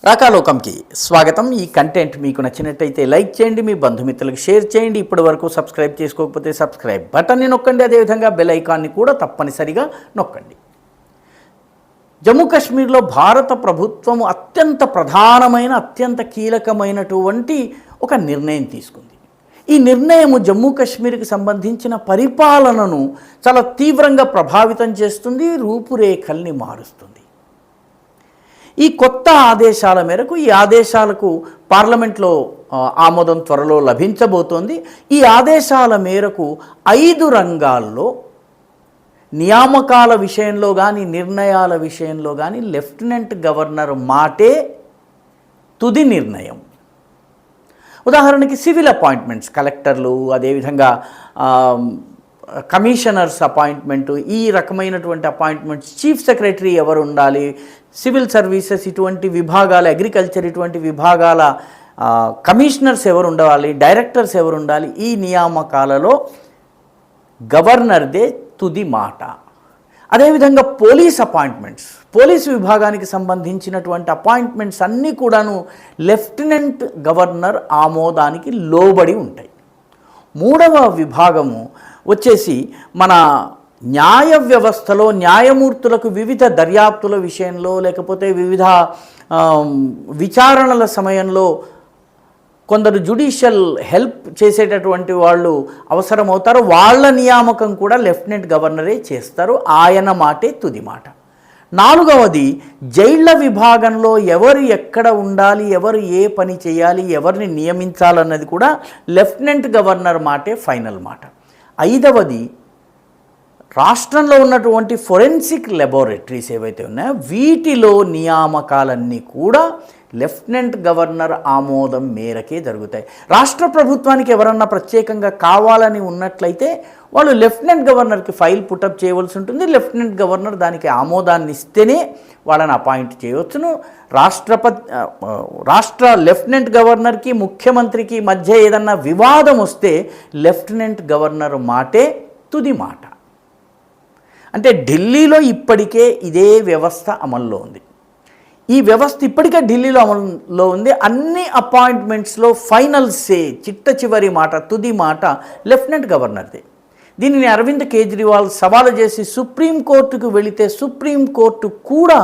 రాకాలోకంకి స్వాగతం. ఈ కంటెంట్ మీకు నచ్చినట్టయితే లైక్ చేయండి, మీ బంధుమిత్రులకు షేర్ చేయండి. ఇప్పటి వరకు సబ్స్క్రైబ్ చేసుకోకపోతే సబ్స్క్రైబ్ బటన్ని నొక్కండి, అదేవిధంగా బెల్ ఐకాన్ని కూడా తప్పనిసరిగా నొక్కండి. జమ్మూ కాశ్మీర్లో భారత ప్రభుత్వం అత్యంత ప్రధానమైన అత్యంత కీలకమైనటువంటి ఒక నిర్ణయం తీసుకుంది. ఈ నిర్ణయము జమ్మూ కాశ్మీర్కి సంబంధించిన పరిపాలనను చాలా తీవ్రంగా ప్రభావితం చేస్తుంది, రూపురేఖల్ని మారుస్తుంది. ఈ కొత్త ఆదేశాల మేరకు ఈ ఆదేశాలకు పార్లమెంట్లో ఆమోదం త్వరలో లభించబోతోంది. ఈ ఆదేశాల మేరకు 5 రంగాల్లో నియామకాల విషయంలో కానీ నిర్ణయాల విషయంలో కానీ లెఫ్టినెంట్ గవర్నర్ మాటే తుది నిర్ణయం. ఉదాహరణకి సివిల్ అపాయింట్మెంట్స్, కలెక్టర్లు, అదేవిధంగా కమిషనర్స్ అపాయింట్మెంటు, ఈ రకమైనటువంటి అపాయింట్మెంట్స్, చీఫ్ సెక్రటరీ ఎవరు ఉండాలి, సివిల్ సర్వీసెస్ ఇటువంటి విభాగాల, అగ్రికల్చర్ ఇటువంటి విభాగాల కమిషనర్స్ ఎవరు ఉండాలి, డైరెక్టర్స్ ఎవరు ఉండాలి, ఈ నియామకాలలో గవర్నర్దే తుది మాట. అదేవిధంగా పోలీస్ అపాయింట్మెంట్స్, పోలీసు విభాగానికి సంబంధించినటువంటి అపాయింట్మెంట్స్ అన్నీ కూడాను లెఫ్టినెంట్ గవర్నర్ ఆమోదానికి లోబడి ఉంటాయి. 3వ విభాగము వచ్చేసి మన న్యాయ వ్యవస్థలో న్యాయమూర్తులకు వివిధ దర్యాప్తుల విషయంలో లేకపోతే వివిధ విచారణల సమయంలో కొందరు జ్యుడిషియల్ హెల్ప్ చేసేటటువంటి వాళ్ళు అవసరమవుతారు. వాళ్ళ నియామకం కూడా లెఫ్టినెంట్ గవర్నరే చేస్తారు. ఆయన మాటే తుది మాట. 4వది జైళ్ల విభాగంలో ఎవరు ఎక్కడ ఉండాలి, ఎవరు ఏ పని చేయాలి, ఎవరిని నియమించాలన్నది కూడా లెఫ్టినెంట్ గవర్నర్ మాటే ఫైనల్ మాట. 5వది రాష్ట్రంలో ఉన్నటువంటి ఫోరెన్సిక్ లెబొరేటరీస్ ఏవైతే ఉన్నాయో వీటిలో నియామకాలన్నీ కూడా లెఫ్టినెంట్ గవర్నర్ ఆమోదం మేరకే జరుగుతాయి. రాష్ట్ర ప్రభుత్వానికి ఎవరన్నా ప్రత్యేకంగా కావాలని ఉన్నట్లయితే వాళ్ళు లెఫ్టినెంట్ గవర్నర్కి ఫైల్ పుటప్ చేయవలసి ఉంటుంది. లెఫ్టినెంట్ గవర్నర్ దానికి ఆమోదాన్ని ఇస్తేనే వాళ్ళని అపాయింట్ చేయవచ్చును. రాష్ట్ర లెఫ్టినెంట్ గవర్నర్కి ముఖ్యమంత్రికి మధ్య ఏదన్నా వివాదం వస్తే లెఫ్టినెంట్ గవర్నర్ మాటే తుది మాట. అంటే ఢిల్లీలో ఇప్పటికే ఇదే వ్యవస్థ అమల్లో ఉంది. ఈ వ్యవస్థ ఇప్పటికే ఢిల్లీలో అమల్లో ఉంది. అన్ని అపాయింట్మెంట్స్లో ఫైనల్ సే, చిట్ట చివరి మాట, తుది మాట లెఫ్టినెంట్ గవర్నర్దే. దీనిని అరవింద్ కేజ్రీవాల్ సవాలు చేసి సుప్రీంకోర్టుకు వెళితే సుప్రీంకోర్టు కూడా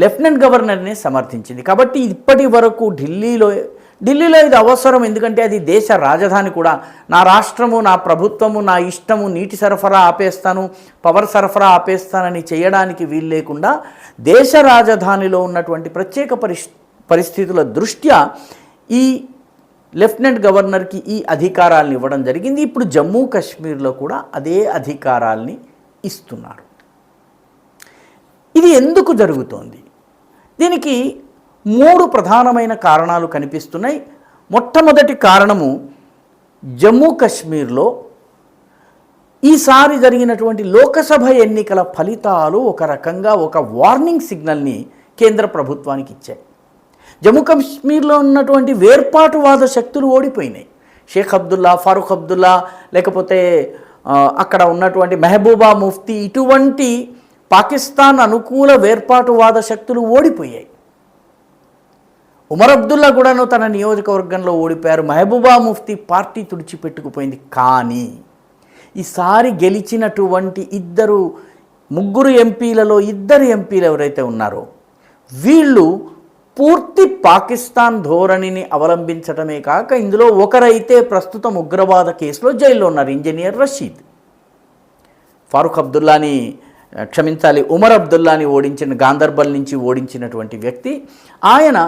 లెఫ్టినెంట్ గవర్నర్నే సమర్థించింది. కాబట్టి ఇప్పటి వరకు ఢిల్లీలో ఇది అవసరం, ఎందుకంటే అది దేశ రాజధాని కూడా. నా రాష్ట్రము, నా ప్రభుత్వము, నా ఇష్టము, నీటి సరఫరా ఆపేస్తాను, పవర్ సరఫరా ఆపేస్తానని చేయడానికి వీలు లేకుండా దేశ రాజధానిలో ఉన్నటువంటి ప్రత్యేక పరిస్థితుల దృష్ట్యా ఈ లెఫ్టినెంట్ గవర్నర్కి ఈ అధికారాలను ఇవ్వడం జరిగింది. ఇప్పుడు జమ్మూ కాశ్మీర్లో కూడా అదే అధికారాల్ని ఇస్తున్నారు. ఇది ఎందుకు జరుగుతోంది? దీనికి 3 ప్రధానమైన కారణాలు కనిపిస్తున్నాయి. మొట్టమొదటి కారణము, జమ్మూ కాశ్మీర్లో ఈసారి జరిగినటువంటి లోకసభ ఎన్నికల ఫలితాలు ఒక రకంగా ఒక వార్నింగ్ సిగ్నల్ని కేంద్ర ప్రభుత్వానికి ఇచ్చాయి. జమ్మూ కాశ్మీర్లో ఉన్నటువంటి వేర్పాటువాద శక్తులు ఓడిపోయినాయి. షేక్ అబ్దుల్లా, ఫారూక్ అబ్దుల్లా, లేకపోతే అక్కడ ఉన్నటువంటి మెహబూబా ముఫ్తీ, ఇటువంటి పాకిస్తాన్ అనుకూల వేర్పాటువాద శక్తులు ఓడిపోయాయి. ఉమర్ అబ్దుల్లా కూడాను తన నియోజకవర్గంలో ఓడిపోయారు. మెహబూబా ముఫ్తీ పార్టీ తుడిచిపెట్టుకుపోయింది. కానీ ఈసారి గెలిచినటువంటి 3 ఎంపీలలో 2 ఎంపీలు ఎవరైతే ఉన్నారో వీళ్ళు పూర్తి పాకిస్తాన్ ధోరణిని అవలంబించడమే కాక ఇందులో ఒకరైతే ప్రస్తుతం ఉగ్రవాద కేసులో జైల్లో ఉన్నారు, ఇంజనీర్ రషీద్. ఫారూక్ అబ్దుల్లాని ఉమర్ అబ్దుల్లాని ఓడించిన, గాందర్బల్ నుంచి ఓడించినటువంటి వ్యక్తి. ఆయన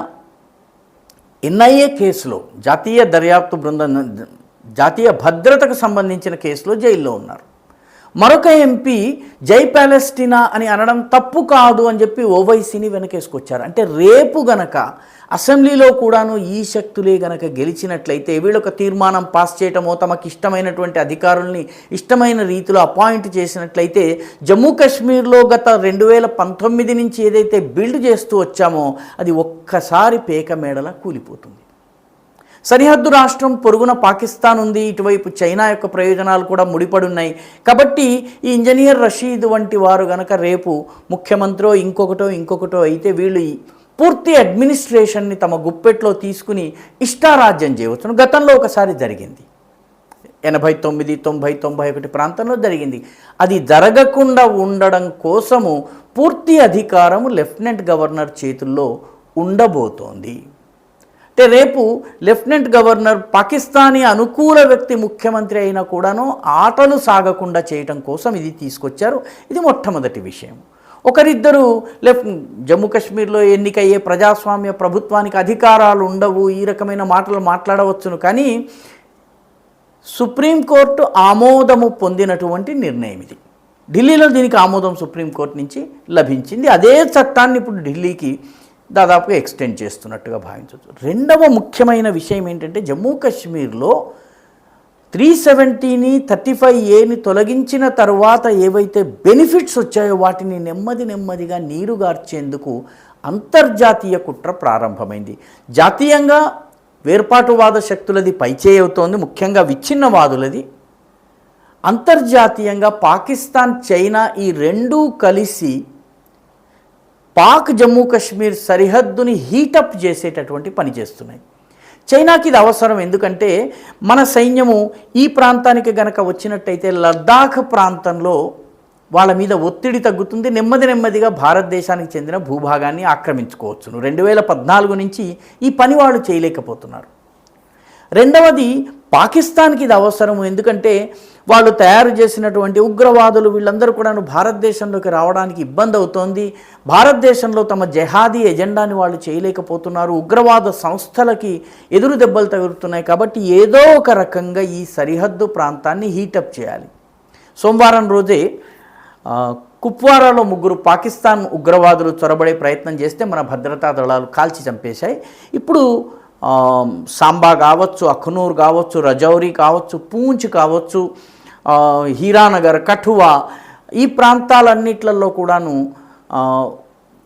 ఎన్ఐఏ కేసులో, జాతీయ దర్యాప్తు బృందం, జాతీయ భద్రతకు సంబంధించిన కేసులో జైల్లో ఉన్నారు. మరొక ఎంపీ జై ప్యాలెస్టీనా అని అనడం తప్పు కాదు అని చెప్పి ఓవైసీని వెనకేసుకొచ్చారు. అంటే రేపు గనక అసెంబ్లీలో కూడాను ఈ శక్తులే గనక గెలిచినట్లయితే వీళ్ళొక తీర్మానం పాస్ చేయటమో, తమకు ఇష్టమైనటువంటి అధికారుల్ని ఇష్టమైన రీతిలో అపాయింట్ చేసినట్లయితే జమ్మూ కాశ్మీర్లో గత 2019 నుంచి ఏదైతే బిల్డ్ చేస్తూ వచ్చామో అది ఒక్కసారి పేక మేడలా కూలిపోతుంది. సరిహద్దు రాష్ట్రం పొరుగున పాకిస్తాన్ ఉంది, ఇటువైపు చైనా యొక్క ప్రయోజనాలు కూడా ముడిపడి ఉన్నాయి. కాబట్టి ఈ ఇంజనీర్ రషీద్ వంటి వారు గనక రేపు ముఖ్యమంత్రో ఇంకొకటో అయితే వీళ్ళు పూర్తి అడ్మినిస్ట్రేషన్ని తమ గుప్పెట్లో తీసుకుని ఇష్టారాజ్యం చేయవచ్చును. గతంలో ఒకసారి జరిగింది, 89, 90, 91 ప్రాంతంలో జరిగింది. అది జరగకుండా ఉండడం కోసము పూర్తి అధికారము లెఫ్టినెంట్ గవర్నర్ చేతుల్లో ఉండబోతోంది. అంటే రేపు లెఫ్టినెంట్ గవర్నర్ పాకిస్తానీ అనుకూల వ్యక్తి ముఖ్యమంత్రి అయినా కూడాను ఆటలు సాగకుండా చేయటం కోసం ఇది తీసుకొచ్చారు. ఇది మొట్టమొదటి విషయం. ఒకరిద్దరు జమ్మూ కాశ్మీర్లో ఎన్నికయ్యే ప్రజాస్వామ్య ప్రభుత్వానికి అధికారాలు ఉండవు, ఈ రకమైన మాటలు మాట్లాడవచ్చును. కానీ సుప్రీంకోర్టు ఆమోదము పొందినటువంటి నిర్ణయం ఇది. ఢిల్లీలో దీనికి ఆమోదం సుప్రీంకోర్టు నుంచి లభించింది. అదే చట్టాన్ని ఇప్పుడు ఢిల్లీకి దాదాపుగా ఎక్స్టెండ్ చేస్తున్నట్టుగా భావించవచ్చు. రెండవ ముఖ్యమైన విషయం ఏంటంటే జమ్మూ కాశ్మీర్లో 370ని 35Aని తొలగించిన తర్వాత ఏవైతే బెనిఫిట్స్ వచ్చాయో వాటిని నెమ్మదిగా నీరుగార్చేందుకు అంతర్జాతీయ కుట్ర ప్రారంభమైంది. జాతీయంగా వేర్పాటువాద శక్తులది పైచేయి అవుతోంది, ముఖ్యంగా విచ్ఛిన్నవాదులది. అంతర్జాతీయంగా పాకిస్తాన్, చైనా ఈ రెండూ కలిసి పాక్ జమ్మూ కాశ్మీర్ సరిహద్దుని హీటప్ చేసేటటువంటి పని చేస్తున్నాయి. చైనాకి ఇది అవసరం, ఎందుకంటే మన సైన్యము ఈ ప్రాంతానికి గనక వచ్చినట్టయితే లద్దాఖ్ ప్రాంతంలో వాళ్ళ మీద ఒత్తిడి తగ్గుతుంది, నెమ్మదిగా భారతదేశానికి చెందిన భూభాగాన్ని ఆక్రమించుకోవచ్చును. 2014 నుంచి ఈ పని వాళ్ళు చేయలేకపోతున్నారు. రెండవది పాకిస్తాన్కి ఇది అవసరము, ఎందుకంటే వాళ్ళు తయారు చేసినటువంటి ఉగ్రవాదులు వీళ్ళందరూ కూడా భారతదేశంలోకి రావడానికి ఇబ్బంది అవుతోంది. భారతదేశంలో తమ జెహాదీ ఎజెండాని వాళ్ళు చేయలేకపోతున్నారు. ఉగ్రవాద సంస్థలకి ఎదురు దెబ్బలు తగులుతున్నాయి. కాబట్టి ఏదో ఒక రకంగా ఈ సరిహద్దు ప్రాంతాన్ని హీటప్ చేయాలి. సోమవారం రోజే కుప్వారాలో 3 పాకిస్తాన్ ఉగ్రవాదులు చొరబడే ప్రయత్నం చేస్తే మన భద్రతా దళాలు కాల్చి చంపేశాయి. ఇప్పుడు సాంబా కావచ్చు, అఖ్నూర్ కావచ్చు, రజౌరి కావచ్చు, పూంచ్ కావచ్చు, హీరానగర్, కఠువా ఈ ప్రాంతాలన్నిట్లలో కూడాను,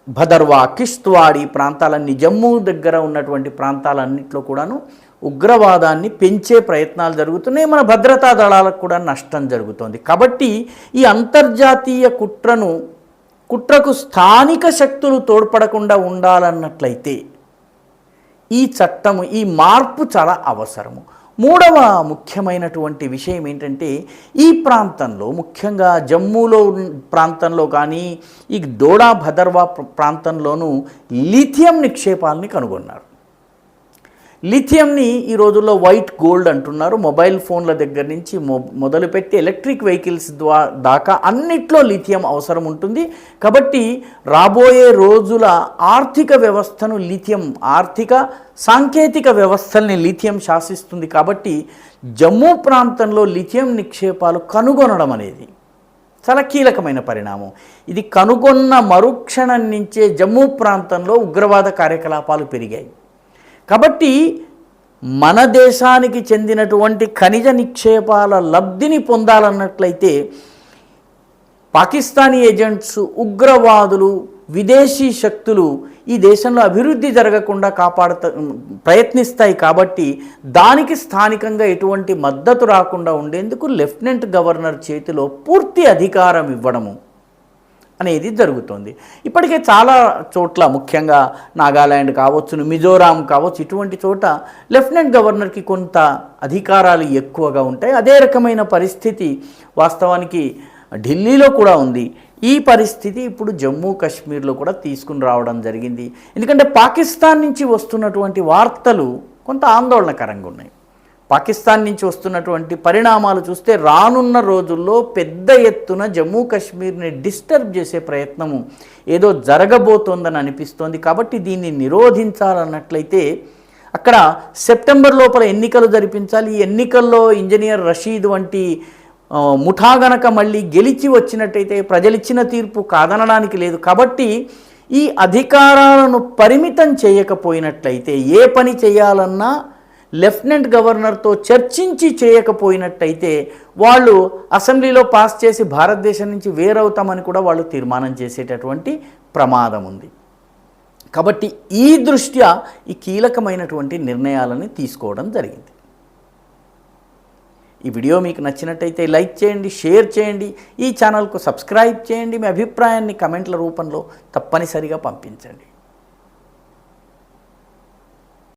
భదర్వా, కిష్త్వాడ్ ఈ ప్రాంతాలన్నీ, జమ్మూ దగ్గర ఉన్నటువంటి ప్రాంతాలన్నింటిలో కూడాను ఉగ్రవాదాన్ని పెంచే ప్రయత్నాలు జరుగుతున్నాయి. మన భద్రతా దళాలకు కూడా నష్టం జరుగుతోంది. కాబట్టి ఈ అంతర్జాతీయ కుట్రకు స్థానిక శక్తులు తోడ్పడకుండా ఉండాలన్నట్లయితే ఈ చట్టము, ఈ మార్పు చాలా అవసరము. మూడవ ముఖ్యమైనటువంటి విషయం ఏంటంటే ఈ ప్రాంతంలో, ముఖ్యంగా జమ్మూలో ప్రాంతంలో కానీ ఈ డోడా భదర్వా ప్రాంతంలోనూ లిథియం నిక్షేపాలని కనుగొన్నారు. లిథియంని ఈ రోజుల్లో వైట్ గోల్డ్ అంటున్నారు. మొబైల్ ఫోన్ల దగ్గర నుంచి మొదలుపెట్టి ఎలక్ట్రిక్ వెహికల్స్ దాకా అన్నిట్లో లిథియం అవసరం ఉంటుంది. కాబట్టి రాబోయే రోజుల ఆర్థిక వ్యవస్థను లిథియం, ఆర్థిక సాంకేతిక వ్యవస్థల్ని లిథియం శాసిస్తుంది. కాబట్టి జమ్మూ ప్రాంతంలో లిథియం నిక్షేపాలు కనుగొనడం అనేది చాలా కీలకమైన పరిణామం. ఇది కనుగొన్న మరుక్షణం నుంచే జమ్మూ ప్రాంతంలో ఉగ్రవాద కార్యకలాపాలు పెరిగాయి. కాబట్టి మన దేశానికి చెందినటువంటి ఖనిజ నిక్షేపాల లబ్ధిని పొందాలన్నట్లయితే పాకిస్తానీ ఏజెంట్స్, ఉగ్రవాదులు, విదేశీ శక్తులు ఈ దేశంలో అభివృద్ధి జరగకుండా ప్రయత్నిస్తాయి. కాబట్టి దానికి స్థానికంగా ఎటువంటి మద్దతు రాకుండా ఉండేందుకు లెఫ్టినెంట్ గవర్నర్ చేతిలో పూర్తి అధికారం ఇవ్వడము అనేది జరుగుతుంది. ఇప్పటికే చాలా చోట్ల, ముఖ్యంగా నాగాల్యాండ్ కావచ్చు, మిజోరాం కావచ్చు, ఇటువంటి చోట లెఫ్టినెంట్ గవర్నర్కి కొంత అధికారాలు ఎక్కువగా ఉంటాయి. అదే రకమైన పరిస్థితి వాస్తవానికి ఢిల్లీలో కూడా ఉంది. ఈ పరిస్థితి ఇప్పుడు జమ్మూ కాశ్మీర్లో కూడా తీసుకుని రావడం జరిగింది. ఎందుకంటే పాకిస్తాన్ నుంచి వస్తున్నటువంటి వార్తలు కొంత ఆందోళనకరంగా ఉన్నాయి. పాకిస్తాన్ నుంచి వస్తున్నటువంటి పరిణామాలు చూస్తే రానున్న రోజుల్లో పెద్ద ఎత్తున జమ్మూ కాశ్మీర్ని డిస్టర్బ్ చేసే ప్రయత్నము ఏదో జరగబోతోందని అనిపిస్తోంది. కాబట్టి దీన్ని నిరోధించాలన్నట్లయితే అక్కడ సెప్టెంబర్ లోపల ఎన్నికలు జరిపించాలి. ఈ ఎన్నికల్లో ఇంజనీర్ రషీద్ వంటి ముఠా గనక మళ్ళీ గెలిచి వచ్చినట్టయితే ప్రజలిచ్చిన తీర్పు కాదనడానికి లేదు. కాబట్టి ఈ అధికారాలను పరిమితం చేయకపోయినట్లయితే, ఏ పని చేయాలన్నా లెఫ్టినెంట్ గవర్నర్తో చర్చించి చేయకపోయినట్టయితే వాళ్ళు అసెంబ్లీలో పాస్ చేసి భారతదేశం నుంచి వేరవుతామని కూడా వాళ్ళు తీర్మానం చేసేటటువంటి ప్రమాదం ఉంది. కాబట్టి ఈ దృష్ట్యా ఈ కీలకమైనటువంటి నిర్ణయాలను తీసుకోవడం జరిగింది. ఈ వీడియో మీకు నచ్చినట్టయితే లైక్ చేయండి, షేర్ చేయండి, ఈ ఛానల్కు సబ్స్క్రైబ్ చేయండి. మీ అభిప్రాయాన్ని కమెంట్ల రూపంలో తప్పనిసరిగా పంపించండి.